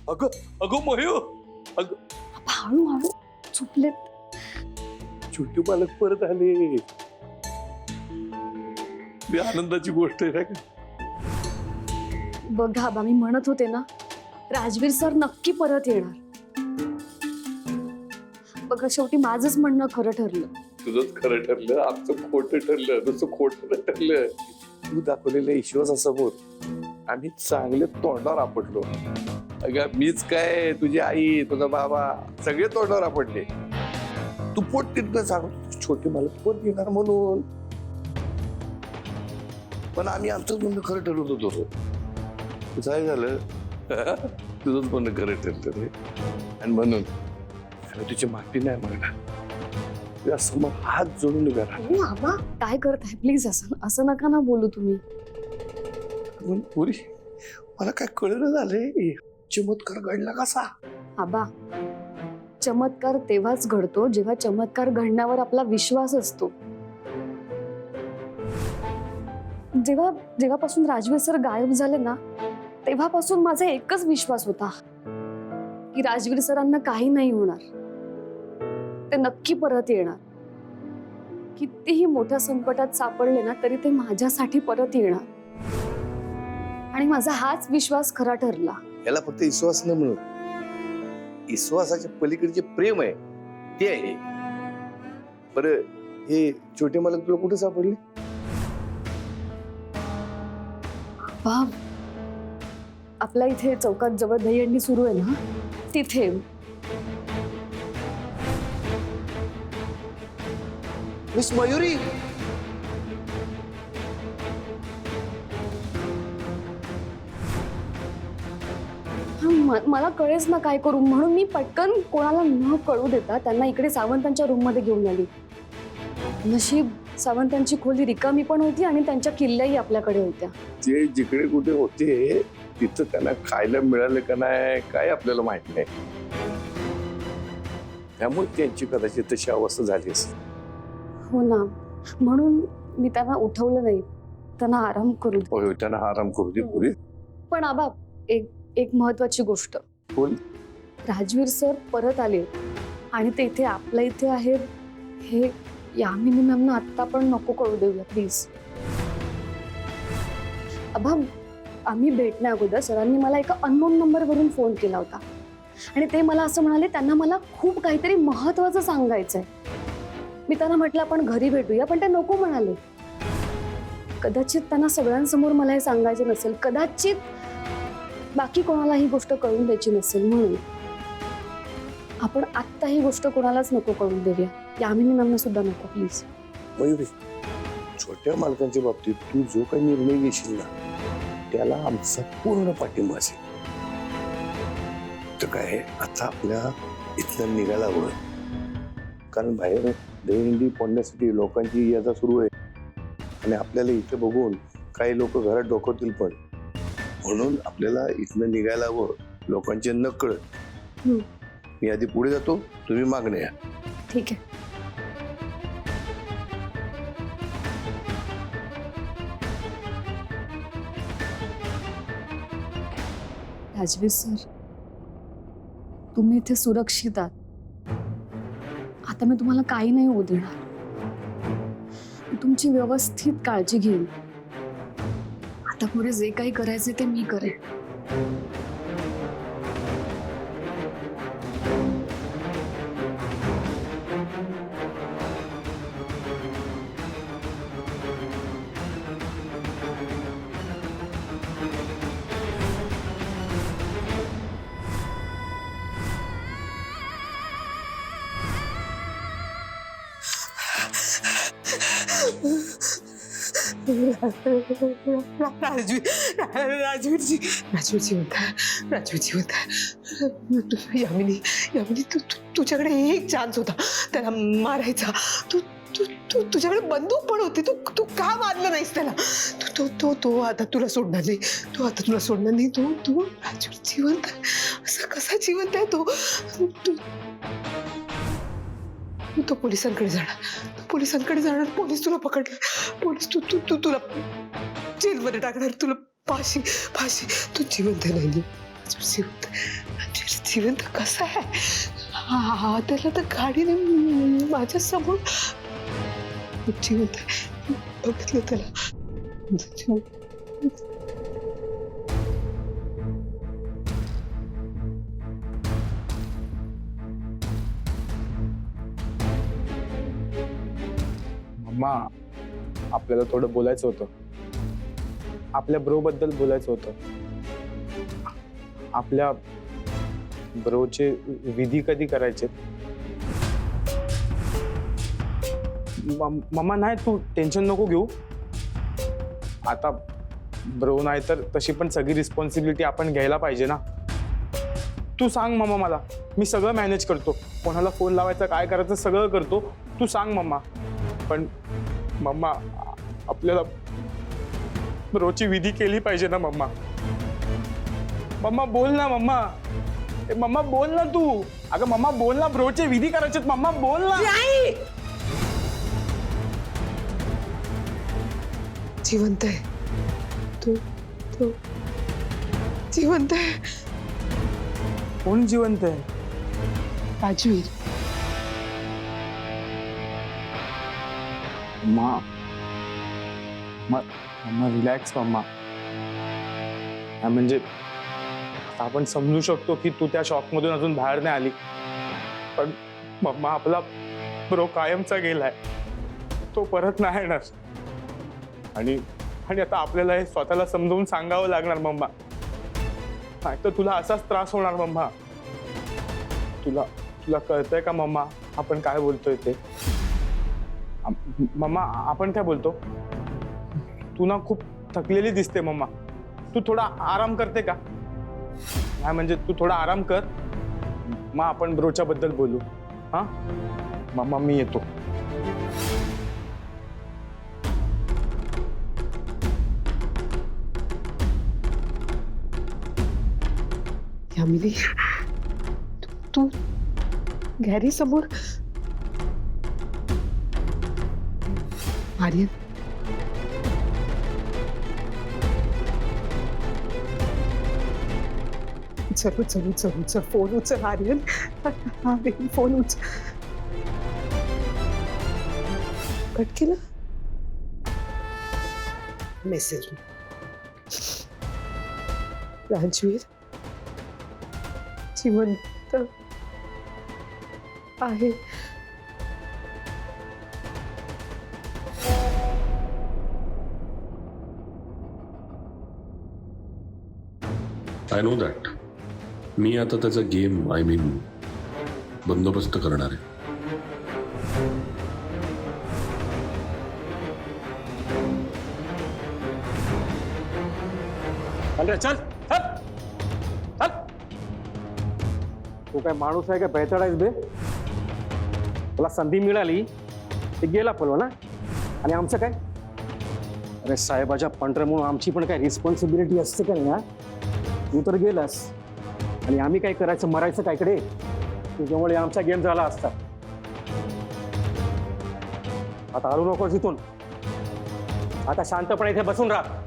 अगं अगं मयू, अगं हळूहळू चुकले. छोटे मालक परत आले. ही आनंदाची गोष्ट आहे ना का? बघा आबा, मी म्हणत होते ना, राजवीर सर नक्की परत येणार. बघा शेवटी माझंच म्हणणं खरं ठरलं. तुझंच खरं ठरलं, आमचं खोटं ठरलं. नुसतं खोटं ठरलं. तू दाखवलेल्या विश्वासासमोर आम्ही चांगले तोंडावर आपटलो. अगं मीच काय, तुझी आई, तुझा बाबा सगळे तोंडावर आपटले. तू पोट तिथनं सांगतो छोटे मला पोट घेणार म्हणून, पण आम्ही आमचंच म्हणणं खरं ठरवत होतो. तुझं काय झालं? तुझंच म्हणणं खरं ठरलं रे. आणि म्हणून आम्ही तुझी माफी नाही मागणार. तुझ्या समोर हात जोडून उभ्या राहा. हो आबा, काय करताय? प्लीज असं नका ना बोलू तुम्ही. पुरी मला काय कळलं झालंय, चमत्कार घडला कसा? आबा, चमत्कार तेव्हाच घडतो जेव्हा चमत्कार घडण्यावर आपला विश्वास असतो. जेव्हापासून राजवीर सर गायब झाले ना, तेव्हापासून माझा एकच विश्वास होता की राजवीर सरांना काही नाही होणार. ते नक्की परत येणार. कितीही मोठ्या संकटात सापडले ना तरी ते माझ्यासाठी परत येणार. आणि माझा हाच विश्वास खरा ठरला. याला फक्त विश्वास न म्हणून विश्वासाच्या पलीकडे प्रेम आहे ते आहे. बरं, हे छोटे मालक तुला कुठे सापडले? बाप, आपल्या इथे चौकात जवळ दहीहंडी सुरू आहे ना, तिथे. मिस मयुरी, मला कळेच ना काय करू, म्हणून मी पटकन कोणाला न कळू देता त्यांना इकडे सावंतांच्या रूम मध्ये घेऊन आली. नशीब सावंतांची खोली रिकामी पण होती आणि त्यांच्या किल्ल्याही आपल्याकडे होत्या. ते जिकडे कुठे होते तिथं त्यांना खायला मिळालं का नाही काय आपल्याला माहित नाही. त्यामुळे त्यांची कदाचित तशी अवस्था झाली असेल. हो ना, म्हणून मी त्यांना उठवलं नाही, त्यांना आराम करू दे. होय, त्यांना आराम करू दे पुरी. पण आबा, एक महत्वाची गोष्ट. बोल. राजवीर सर परत आले आणि ते इथे आपल्या इथे आहेत हे यामिनी मॅमना आत्ता पण नको कळू देऊया प्लीज. आबा, आम्ही भेटण्या अगोदर सरांनी मला एका अननोन नंबरवरून फोन केला होता आणि ते मला असं म्हणाले त्यांना मला खूप काहीतरी महत्वाचं सांगायचंय. मी त्यांना म्हटलं आपण घरी भेटूया, पण ते नको म्हणाले. कदाचित त्यांना सगळ्यांसमोर मला हे सांगायचं नसेल, कदाचित बाकी कोणाला ही गोष्ट कळून द्यायची नसेल, म्हणून आपण आत्ता ही गोष्ट कोणालाच नको कळून देऊया. यामिनी मॅमना सुद्धा नको प्लीज. मयुरी, छोट्या मालकांच्या बाबतीत तू जो काही निर्णय घेशील ना त्याला आमचा पूर्ण पाठिंबा असेल. तर काय आता आपल्या इथलं निघायला हवं, कारण बाहेर दहीहंडी फोडण्यासाठी लोकांची याचा सुरू आहे आणि आपल्याला इथे बघून काही लोक घरात डोकवतील पण, म्हणून आपल्याला इथनं निघायला हवं लोकांचे नकळत. मी आधी पुढे जातो, तुम्ही मागणे या. ठीक आहे. राजवीर सर, तुम्ही इथे सुरक्षित आहात. आता मी तुम्हाला काही नाही होऊ देणार. मी तुमची व्यवस्थित काळजी घेईन. आता पुढे जे काही करायचे ते मी करेन. राजवीरजी होता. यामिनी तुझ्याकडे एक चान्स होता त्याला मारायचा. तुझ्याकडे बंदूक पण होती, तू का मारलं नाहीस त्याला? तो आता तुला सोडणार नाही. तू राजवीर जिवंत आहे. असा कसा जिवंत आहे तो? तो पोलिसांकडे जाणार. पोलीस तुला पकडणार. पोलीस तुला जेलमध्ये टाकणार. तुला फाशी. तू जिवंत नाही. जिवंत कसा आहे? हा त्याला तर गाडीने माझ्या समोर जिवंत आहे. बघितलं त्याला. मम्मा, आपल्याला थोडं बोलायचं होतं. आपल्या ब्रो बद्दल बोलायचं होतं. आपल्या ब्रोचे विधी कधी करायचे? मम्मा नाही, तू टेन्शन नको घेऊ. आता ब्रो नाही तर तशी पण सगळी रिस्पॉन्सिबिलिटी आपण घ्यायला पाहिजे ना. तू सांग मम्मा मला, मी सगळं मॅनेज करतो. कोणाला फोन लावायचा, काय करायचं सगळं करतो. तू सांग मम्मा. पण मम्मा, आपल्याला ब्रोची विधी केली पाहिजे ना मम्मा. मम्मा बोल ना मम्मा. मम्मा बोल ना तू. अगं मम्मा बोल ना, ब्रोचे विधी करायचे. मम्मा बोल ना. जिवंत आहे. तू तू जिवंत आहे. कोण जिवंत आहे? राजवीर. Mamma relax mamma. म्हणजे आपण समजू शकतो की तू त्या शॉक मधून अजून बाहेर नाही आली. पण मम्मा, आपला ब्रो कायमचा गेलाय. तो परत नाही येणार. आणि आता आपल्याला हे स्वतःला समजावून सांगावं लागणार मम्मा. नाही तर तुला असाच त्रास होणार मम्मा. तुला कळतंय का मम्मा आपण काय बोलतोय ते? मम्मा, आपण काय बोलतो? तू ना खूप थकलेली दिसते मम्मा. तू थोडा आराम करते का? नाही म्हणजे तू थोडा आराम कर, मग आपण ब्रोच्या बद्दल बोलू. हा मम्मा, मी येतो. यामिनी, तू गॅरी समोर आर्यन. उचल फोन उचल आर्यन. आर्यन फोन उचल. कट केला. मेसेज. राजवीर जिवंत आहे. I know that. मी आता त्याचा गेम बंदोबस्त करणार आहे. अरे चल चल चल. तू काय माणूस आहे का बेहतड आहेस बे? तुला संधी मिळाली ते गेला पळवा ना. आणि आमचं काय? अरे साहेबाच्या पंढऱ्यामुळे आमची पण काय रिस्पॉन्सिबिलिटी असते का ना? तू तर गेलास आणि आम्ही काय करायचं, मरायचं काय कडे? तुझ्यामुळे आमचा गेम झाला असता. आता हलू नकोस इथून. आता शांतपणे इथे बसून राहा.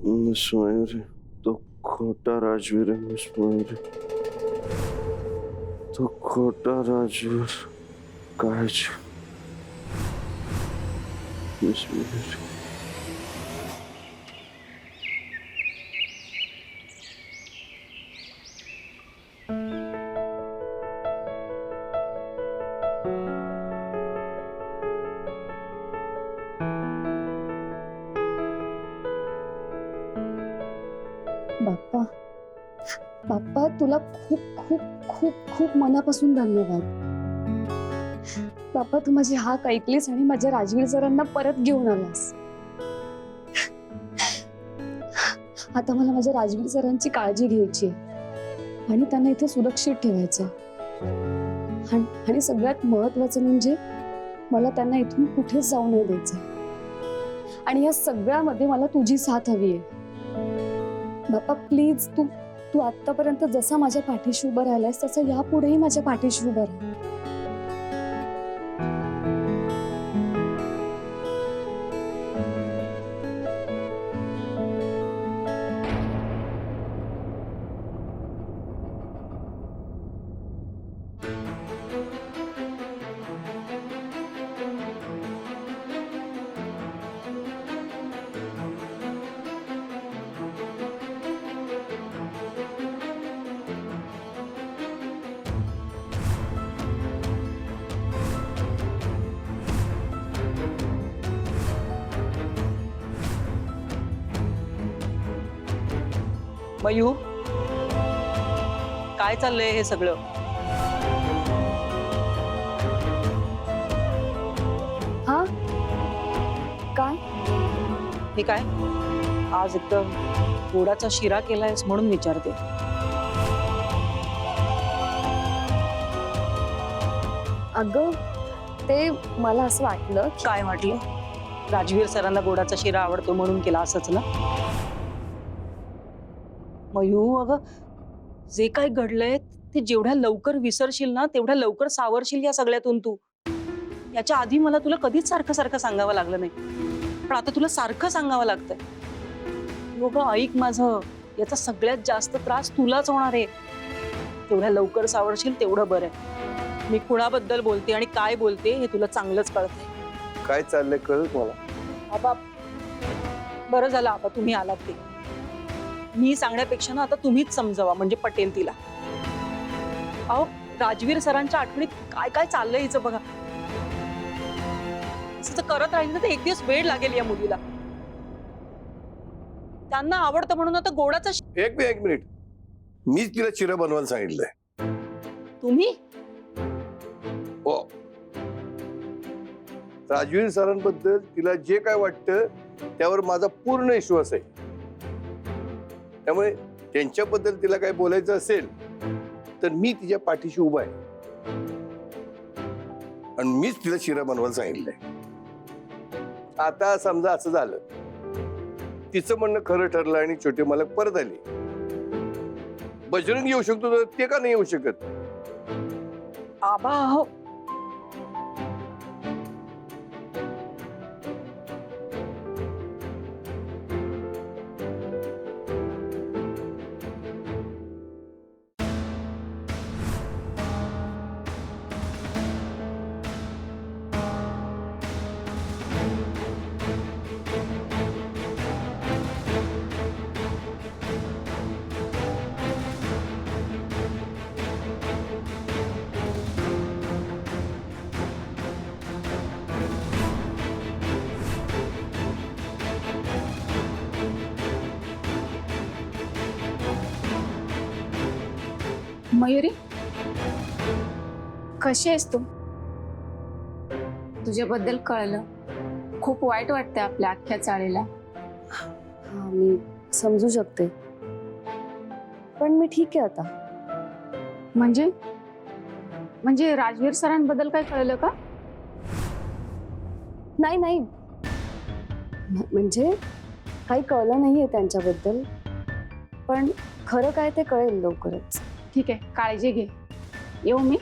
मिस मयुरी, तो खोटा राजवीर आहे. मिस मयुरी, तो खोटा राजवीर. काय मिस मयुरी. बाप्पा, बाप्पा, तुला खूप खूप खूप खूप मनापासून धन्यवाद. बाप्पा, तू माझी हाक ऐकलीस आणि माझ्या राजवीर सरांना परत घेऊन आलास. आता मला माझ्या राजवीर सरांची काळजी घ्यायची आणि त्यांना इथे सुरक्षित ठेवायचं. आणि सगळ्यात महत्वाचं म्हणजे मला त्यांना इथून कुठेच जाऊ नाही द्यायचं. आणि या सगळ्यामध्ये मला तुझी साथ हवी आहे. बाप्पा प्लीज, तू आतापर्यंत जसा माझ्या पाठीशी उभं राहिलायस तसं यापुढेही माझ्या पाठीशी उभं राहा. मयू, काय चाललंय हे सगळं? हा काय? हे काय आज एकदम गोडाचा शिरा केलायस म्हणून विचारते. अगं ते मला असं वाटलं की काय वाटलं? राजवीर सरांना गोडाचा शिरा आवडतो म्हणून केला असंच ना? मयू, अगं जे काय घडलंय ते जेवढ्या लवकर विसरशील ना तेवढ्या लवकर सावरशील या सगळ्यातून तू. याच्या आधी मला तुला कधीच सारखं सारखं सांगावं लागलं नाही, पण आता तुला सारखं सांगावं लागतंय. अगं ऐक माझं, याचा सगळ्यात जास्त त्रास तुलाच होणार आहे. तेवढ्या लवकर सावरशील तेवढं बरं आहे. मी कुणाबद्दल बोलते आणि काय बोलते हे तुला चांगलंच कळतंय. काय चाललंय कळत मला. आबा, बरं झालं आबा तुम्ही आलात ते. मी सांगण्यापेक्षा ना आता तुम्हीच समजावा म्हणजे पटेल तिला. अहो, राजवीर सरांच्या आठवणीत काय काय चाललंय हिचं बघा. असं करत राहिलं तर एक दिवस वेळ लागेल या मुलीला. त्यांना आवडतं म्हणून आता गोडाचा एक मिनिट, मीच तिला चिरा बनवायला सांगितलंय. तुम्ही हो, राजवीर सरांबद्दल तिला जे काय वाटतं त्यावर माझा पूर्ण विश्वास आहे. त्यामुळे त्यांच्याबद्दल तिला काय बोलायचं असेल तर मी तिच्या पाठीशी उभा आहे आणि मीच तिला शिरा बनवायला सांगितलंय. आता समजा असं झालं, तिचं म्हणणं खरं ठरलं आणि छोटे मालक परत आले. बजरंग येऊ शकतो तर ते का नाही येऊ शकत? आबा, अहो मयुरी, कशी आहेस तू? तुझ्याबद्दल कळलं, खूप वाईट वाटतंय आपल्या अख्ख्या चाळीला. हा, मी समजू शकते, पण मी ठीक आहे आता. म्हणजे म्हणजे राजवीर सरांबद्दल काय कळलं का? नाही नाही, म्हणजे काही कळलं नाहीये त्यांच्याबद्दल, पण खरं काय ते कळेल लवकरच. ठीक आहे, काळजी घे. येऊ मी?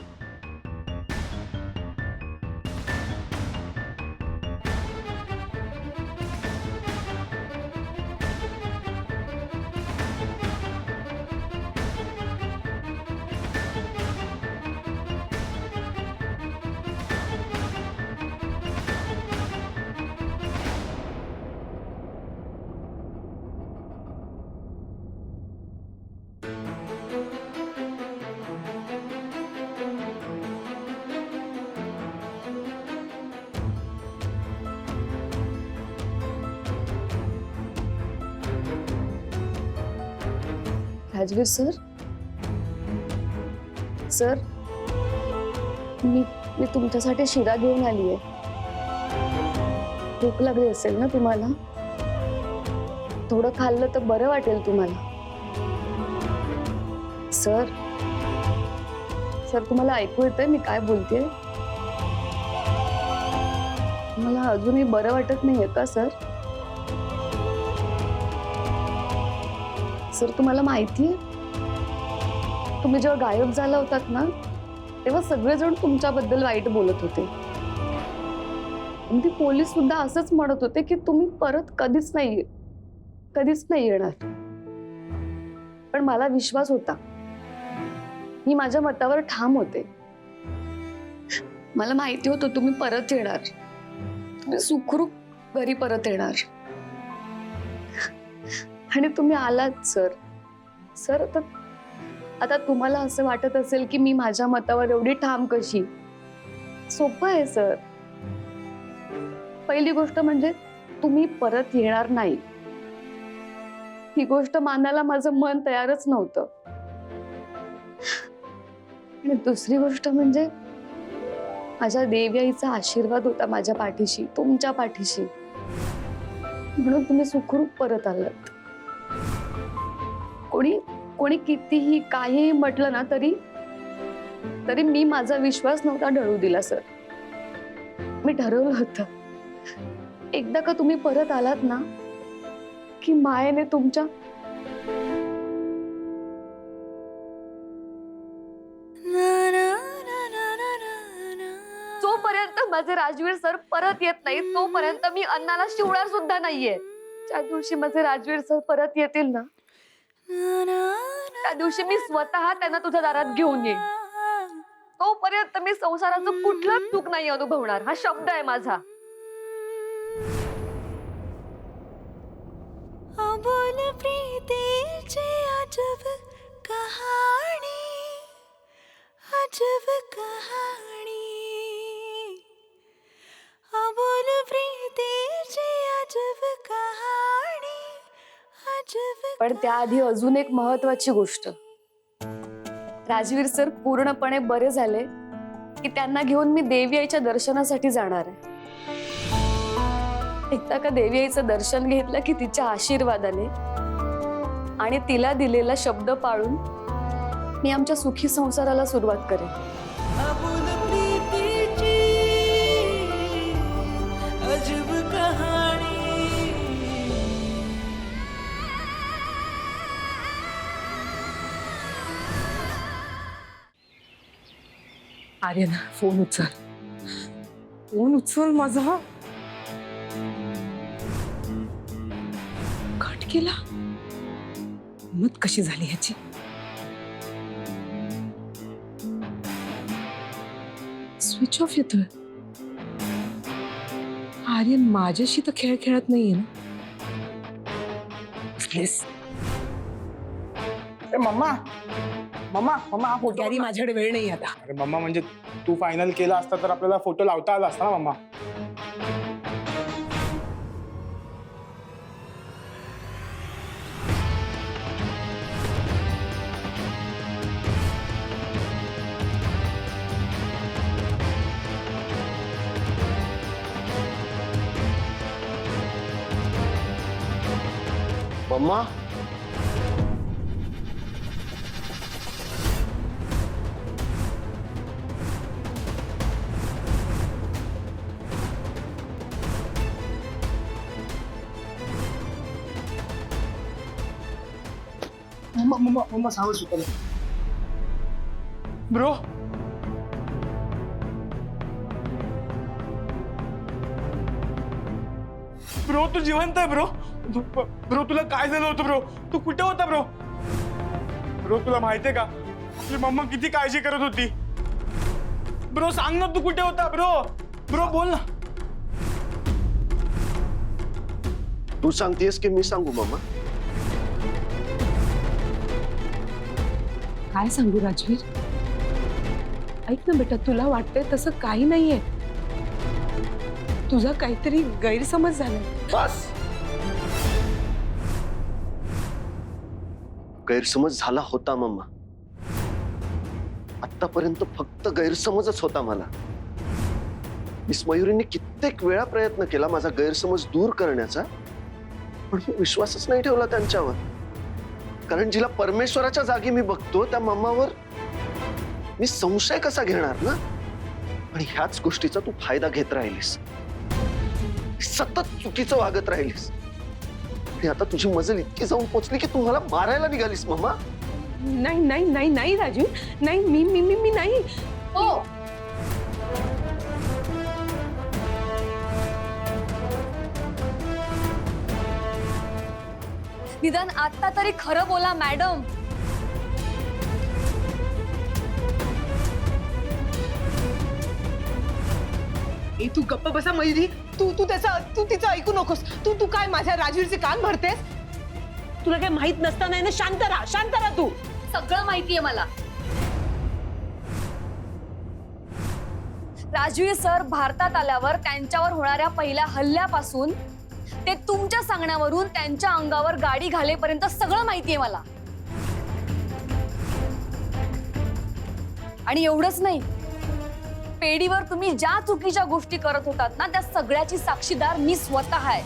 राजवीर सर, सर मी तुमच्यासाठी शिरा घेऊन आली आहे. भूक लागली असेल ना तुम्हाला? थोडं खाल्लं तर बरं वाटेल तुम्हाला. सर सर तुम्हाला ऐकू येतंय मी काय बोलतेय? मला अजूनही बरं वाटत नाहीये का सर? सर तुम्हाला माहितीये, तुम्ही जेव्हा गायब झाला होतात ना तेव्हा सगळेजण तुमच्याबद्दल वाईट बोलत होते. ते पोलीस सुद्धा असंच म्हणत होते की तुम्ही परत कधीच नाही येणार. पण मला विश्वास होता, मी माझ्या मतावर ठाम होते. मला माहिती होतं तुम्ही परत येणार, तुम्ही सुखरूप घरी परत येणार. आणि तुम्ही आलात सर. सर आता तुम्हाला असं वाटत असेल की मी माझ्या मतावर एवढी ठाम कशी. सोपं आहे सर. पहिली गोष्ट म्हणजे तुम्ही परत येणार नाही, ही गोष्ट मानायला माझं मन तयारच नव्हतं. आणि दुसरी गोष्ट म्हणजे माझ्या देवयाईचा आशीर्वाद होता माझ्या पाठीशी, तुमच्या पाठीशी, म्हणून तुम्ही सुखरूप परत आलात. कोणी कितीही काहीही म्हटलं ना तरी मी माझा विश्वास नव्हता ढळू दिला सर. मी ठरवलं होतं, एकदा का तुम्ही परत आलात ना की मायेने तुमच्या जोपर्यंत माझे राजवीर सर परत येत नाही तोपर्यंत मी अन्नाला शिवणार सुद्धा नाहीये. ज्या दिवशी माझे राजवीर सर परत येतील ना त्या दिवशी मी स्वतः त्यांना तुझ्या दारात घेऊन येईन. तोपर्यंत मी संसाराचं कुठलंच सुख नाही अनुभवणार, हा शब्द आहे माझा. बोल प्रीतीची अजब कहाणी, अजब कहाणी. बोल प्रीतीची अजब कहाणी, अजब. पण त्याआधी अजून एक महत्वाची गोष्ट, राजवीर सर पूर्णपणे बरे झाले की त्यांना घेऊन मी देवीआईच्या दर्शनासाठी जाणार आहे. एकदा का देवीआईचं दर्शन घेतलं की तिच्या आशीर्वादाने आणि तिला दिलेला शब्द पाळून मी आमच्या सुखी संसाराला सुरुवात करेन. बोल प्रीतीची अजब कहाणी. आर्यन फोन उचल, फोन उचल माझा. कट केला. मत कशी झाली ह्याची. स्विच ऑफ येतोय. आर्यन माझ्याशी तर खेळ खेळत नाहीये ना. प्लीज मम्मा मम्मा मम्मा हा फोटो. गॅरी माझ्याकडे वेळ नाही आता. अरे मम्मा, म्हणजे तू फायनल केला असता तर आपल्याला फोटो लावता आला असता ना मम्मा. मम्मा, मम्मा मम्मा मम्मा सावध सुटलं. ब्रो ब्रो तू जिवंत आहे ब्रो. ब्रो तुला काय झालं होतं ब्रो? तू कुठे होता ब्रो? ब्रो तुला माहितीये का आपली मम्मा किती काळजी करत होती? ब्रो सांग ना तू कुठे होता ब्रो? ब्रो बोल ना. तू सांगतेस की मी सांगू मम्मा? काय सांगू राजवीर? ऐक ना बेटा, तुला वाटतंय तसं काही नाहीये. तुझा काहीतरी गैरसमज झालाय. बस. गैरसमज झाला होता मम्मा. आतापर्यंत फक्त गैरसमजच होता मला. मिस मयुरीने कित्येक वेळा प्रयत्न केला माझा गैरसमज दूर करण्याचा, पण मी विश्वासच नाही ठेवला त्यांच्यावर. कारण जिला परमेश्वराच्या जागी मी बघतो त्या मम्मावर मी संशय कसा घेणार ना. आणि ह्याच गोष्टीचा तू फायदा घेत राहिलीस, सतत चुकीचं वागत राहिलीस. आणि आता तुझी मजल इतकी जाऊन पोचली की तू मला मारायला निघालीस मम्मा. नाही नाही नाही नाही राजू, नाही. मी मी मी मी नाही. हो, निदान आता तरी खरं बोला मॅडम. ए तू गप्प बसा मयुरी. तू तिचं ऐकू नकोस. तू काय माझ्या राजवीरचे कान भरतेस? तुला काय माहित नसताना ना, शांत राहा तू. सगळं माहितीये मला. राजवीर सर भारतात आल्यावर त्यांच्यावर होणाऱ्या पहिल्या हल्ल्यापासून ते तुमच्या सांगण्यावरून त्यांच्या अंगावर गाडी घालेपर्यंत सगळं माहितीये मला. आणि एवढंच नाही, पेढीवर तुम्ही ज्या चुकीच्या गोष्टी करत होतात ना, त्या सगळ्याची साक्षीदार मी स्वतः आहे.